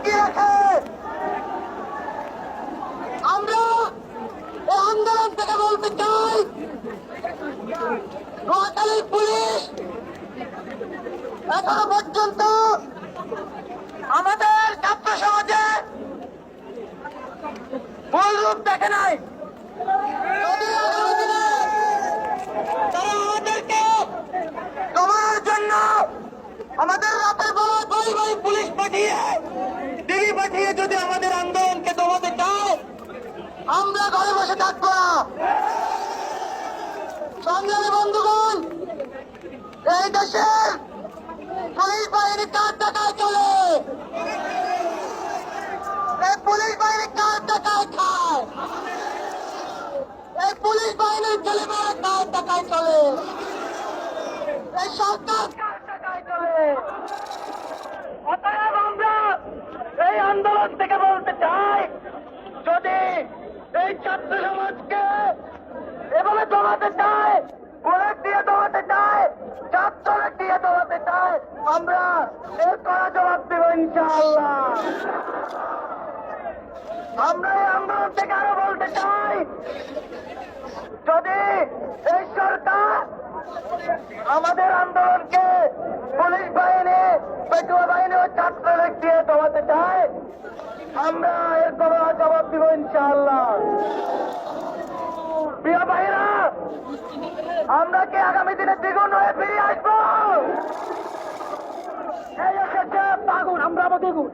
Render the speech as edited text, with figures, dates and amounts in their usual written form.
বাকি রেখে আমরা এই আন্দোলন থেকে বলতে চাই, নোয়াখালীর পুলিশ এখনো পর্যন্ত আমাদের ছাত্র সমাজে মূল রূপ দেখে নাই। যদি আগামী দিনে তারা আমাদেরকে দমানোর জন্য আমাদের রাতের বেলা বই পুলিশ পাঠিয়ে দিল্লি পাঠিয়ে যদি আমাদের আন্দোলনকে দমাতে চায়, আমরা ঘরে বসে থাকবো না। সংগ্রামী বন্ধুগণ, এই দেশের পুলিশ বাহিনী কার টাকায় চলে? এই পুলিশ বাহিনী কার টাকায় খায়? এই পুলিশ বাহিনীর ছেলেমেয়েরা কার টাকায় চলে? এই সরকার কার টাকায় চলে? অতএব আমরা এই আন্দোলন থেকে বলতে চাই, যদি এই ছাত্র সমাজকে এভাবে দমাতে চায়, বুলেট দিয়ে দমাতে চায়, ছাত্র দিয়ে দমাতে চায়, আমরা এর কড়া জবাব দেব ইনশাআল্লাহ। আমরা এই আন্দোলন থেকে আরো বলতে চাই, যদি এই সরকার আমাদের আন্দোলনকে পুলিশ বাহিনী, পেটুয়া বাহিনী ও ছাত্রলীগ দিয়ে দমাতে চায়, আমরা এর কড়া জবাব দিব ইনশাআল্লাহ। প্রিয় ভাইরা, আমরা কি আগামী দিনে দ্বিগুণ হয়ে ফিরে আসবো? এই এসেছে পাগুন, আমরা দ্বিগুণ।